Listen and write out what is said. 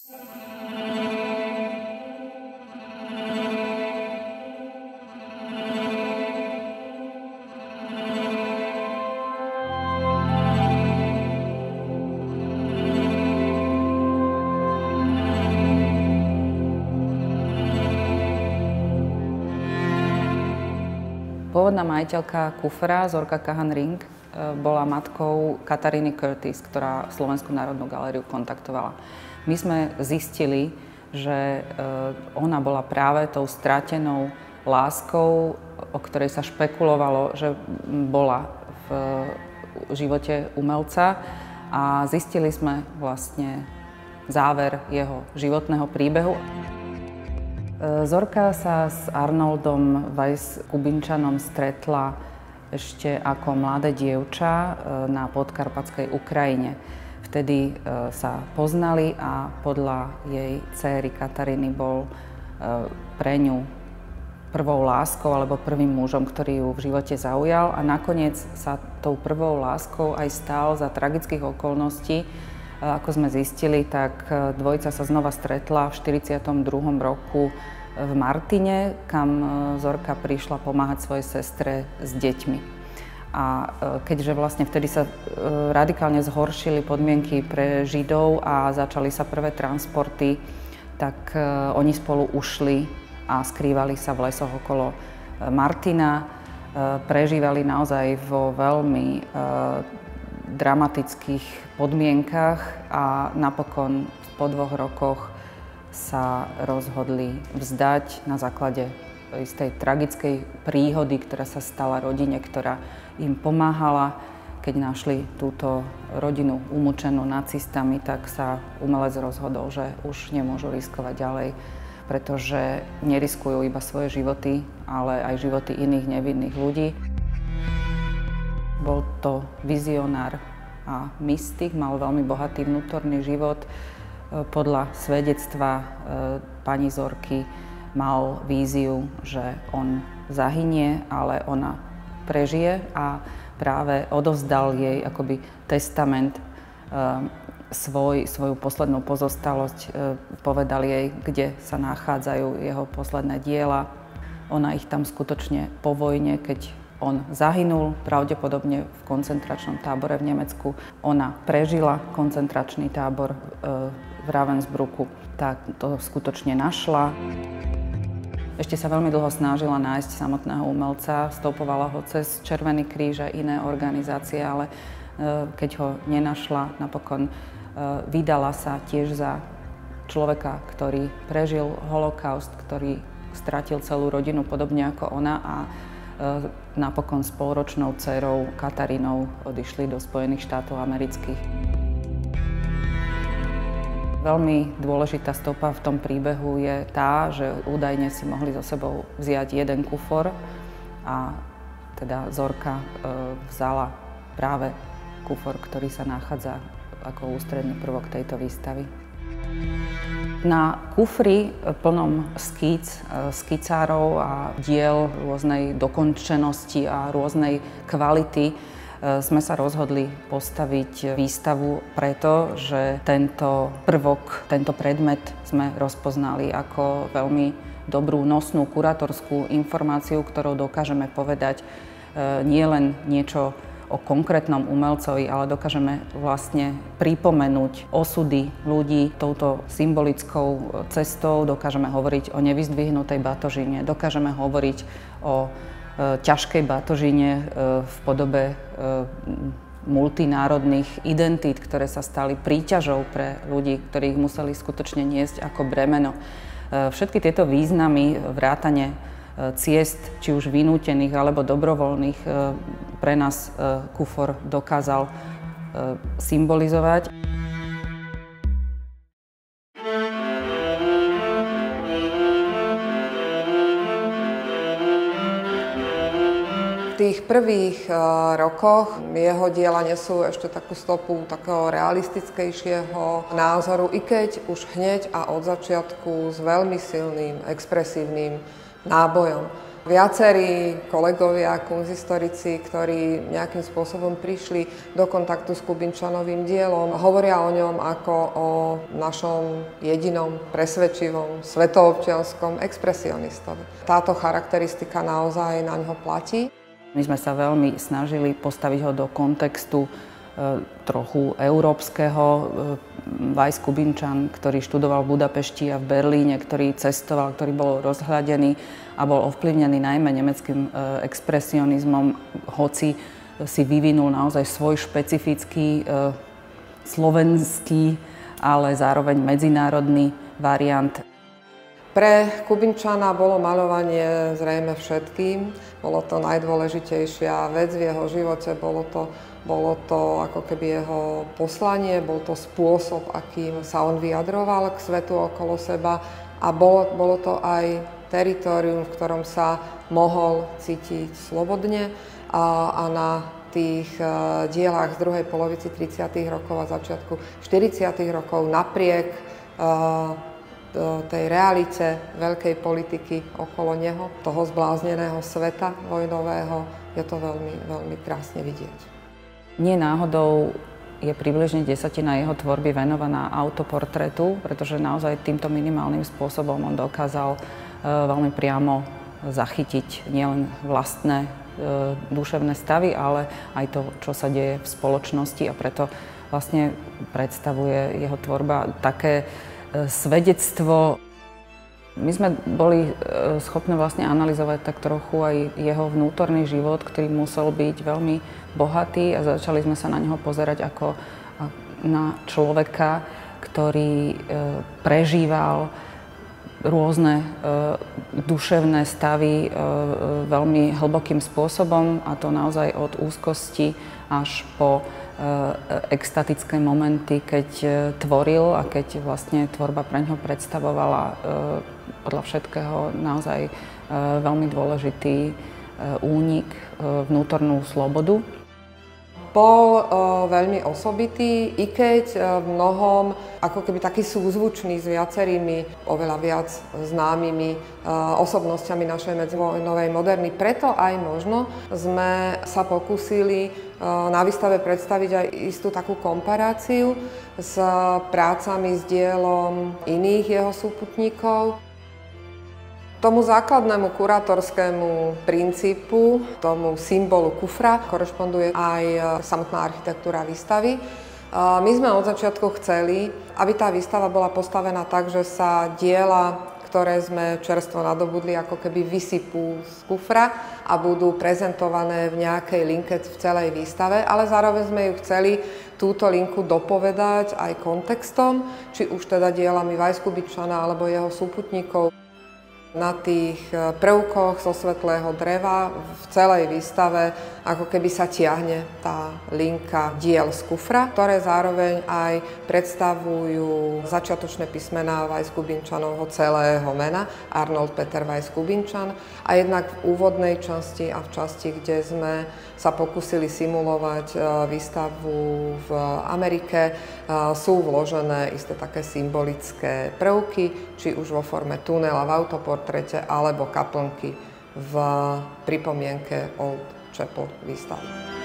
Pôvodná majiteľka kufra, Zorka Kahan-Ring, bola matkou Kataríny Curtis, ktorá Slovenskú národnú galériu kontaktovala. My sme zistili, že ona bola práve tou stratenou láskou, o ktorej sa špekulovalo, že bola v živote umelca, a zistili sme vlastne záver jeho životného príbehu. Zorka sa s Arnoldom Weiss-Kubinčanom stretla ešte ako mladé dievča na podkarpatskej Ukrajine. Vtedy sa poznali a podľa jej dcéry Kataríny bol pre ňu prvou láskou alebo prvým mužom, ktorý ju v živote zaujal, a nakoniec sa tou prvou láskou aj stal za tragických okolností. Ako sme zistili, tak dvojica sa znova stretla v 42. roku v Martine, kam Zorka prišla pomáhať svojej sestre s deťmi. A keďže vlastne vtedy sa radikálne zhoršili podmienky pre Židov a začali sa prvé transporty, tak oni spolu ušli a skrývali sa v lesoch okolo Martina. Prežívali naozaj vo veľmi dramatických podmienkach a napokon po 2 rokoch sa rozhodli vzdať na základe istej tragickej príhody, ktorá sa stala rodine, ktorá im pomáhala. Keď našli túto rodinu umúčenú nacistami, tak sa umelec rozhodol, že už nemôžu riskovať ďalej, pretože neriskujú iba svoje životy, ale aj životy iných nevinných ľudí. Bol to vizionár a mystik, mal veľmi bohatý vnútorný život. Podľa svedectva pani Zorky mal víziu, že on zahynie, ale ona prežije, a práve odovzdal jej akoby testament, svoju poslednú pozostalosť, povedal jej, kde sa nachádzajú jeho posledné diela. Ona ich tam skutočne po vojne, keď on zahynul, pravdepodobne v koncentračnom tábore v Nemecku. Ona prežila koncentračný tábor v Ravensbrücku, tak to skutočne našla. Ešte sa veľmi dlho snažila nájsť samotného umelca, stopovala ho cez Červený kríž a iné organizácie, ale keď ho nenašla, napokon vydala sa tiež za človeka, ktorý prežil holokaust, ktorý stratil celú rodinu podobne ako ona, a napokon s polročnou dcérou Katarínou odišli do Spojených štátov amerických. Veľmi dôležitá stopa v tom príbehu je tá, že údajne si mohli so sebou vziať jeden kufor, a teda Zorka vzala práve kufor, ktorý sa nachádza ako ústredný prvok tejto výstavy. Na kufri plnom skicárov a diel rôznej dokončenosti a rôznej kvality sme sa rozhodli postaviť výstavu preto, že tento prvok, tento predmet sme rozpoznali ako veľmi dobrú nosnú kurátorskú informáciu, ktorou dokážeme povedať nielen niečo o konkrétnom umelcovi, ale dokážeme vlastne pripomenúť osudy ľudí touto symbolickou cestou, dokážeme hovoriť o nevyzdvihnutej batožine, dokážeme hovoriť o ťažkej batožine v podobe multinárodných identít, ktoré sa stali príťažou pre ľudí, ktorí ich museli skutočne niesť ako bremeno. Všetky tieto významy, vrátane ciest, či už vynútených alebo dobrovoľných, pre nás kufor dokázal symbolizovať. V tých prvých rokoch jeho diela nesú ešte takú stopu takého realistickejšieho názoru, i keď už hneď a od začiatku s veľmi silným, expresívnym nábojom. Viacerí kolegovia, kunsthistorici, ktorí nejakým spôsobom prišli do kontaktu s Kubinčanovým dielom, hovoria o ňom ako o našom jedinom presvedčivom svetoobčianskom expresionistovi. Táto charakteristika naozaj na ňo platí. My sme sa veľmi snažili postaviť ho do kontextu trochu európskeho. Weiss Kubinčan, ktorý študoval v Budapešti a v Berlíne, ktorý cestoval, ktorý bol rozhľadený a bol ovplyvnený najmä nemeckým expresionizmom, hoci si vyvinul naozaj svoj špecifický slovenský, ale zároveň medzinárodný variant. Pre Kubinčana bolo maľovanie zrejme všetkým. Bolo to najdôležitejšia vec v jeho živote, bolo to ako keby jeho poslanie, bol to spôsob, akým sa on vyjadroval k svetu okolo seba a bolo to aj teritorium, v ktorom sa mohol cítiť slobodne a na tých dielách z druhej polovici 30. rokov a začiatku 40. rokov napriek tej realite veľkej politiky okolo neho, toho zblázneného sveta vojnového, je to veľmi, veľmi krásne vidieť. Nie náhodou je približne 10% jeho tvorby venovaná autoportrétu, pretože naozaj týmto minimálnym spôsobom on dokázal veľmi priamo zachytiť nielen vlastné duševné stavy, ale aj to, čo sa deje v spoločnosti, a preto vlastne predstavuje jeho tvorba také svedectvo. My sme boli schopní vlastne analyzovať tak trochu aj jeho vnútorný život, ktorý musel byť veľmi bohatý, a začali sme sa na neho pozerať ako na človeka, ktorý prežíval rôzne duševné stavy veľmi hlbokým spôsobom, a to naozaj od úzkosti až po extatické momenty, keď tvoril a keď vlastne tvorba pre ňoho predstavovala podľa všetkého naozaj veľmi dôležitý únik, vnútornú slobodu. Bol veľmi osobitý, i keď v mnohom ako keby taký súzvučný s viacerými oveľa viac známymi osobnostiami našej medzivojnovej moderny. Preto aj možno sme sa pokúsili na výstave predstaviť aj istú takú komparáciu s prácami, s dielom iných jeho súputníkov. Tomu základnému kurátorskému princípu, tomu symbolu kufra, korešponduje aj samotná architektúra výstavy. My sme od začiatku chceli, aby tá výstava bola postavená tak, že sa diela, ktoré sme čerstvo nadobudli, ako keby vysypú z kufra a budú prezentované v nejakej linke v celej výstave, ale zároveň sme ju chceli túto linku dopovedať aj kontextom, či už teda dielami Weiss Kubinčana alebo jeho súputníkov. Na tých prvkoch zo svetlého dreva v celej výstave ako keby sa tiahne tá linka diel z kufra, ktoré zároveň aj predstavujú začiatočné písmená Weiss Kubinčanovho celého mena, Arnold Peter Weiss Kubinčan. A jednak v úvodnej časti a v časti, kde sme sa pokúsili simulovať výstavu v Amerike, sú vložené isté také symbolické prvky, či už vo forme tunela v autoportréte alebo kaplnky v pripomienke Old Chapel výstavy.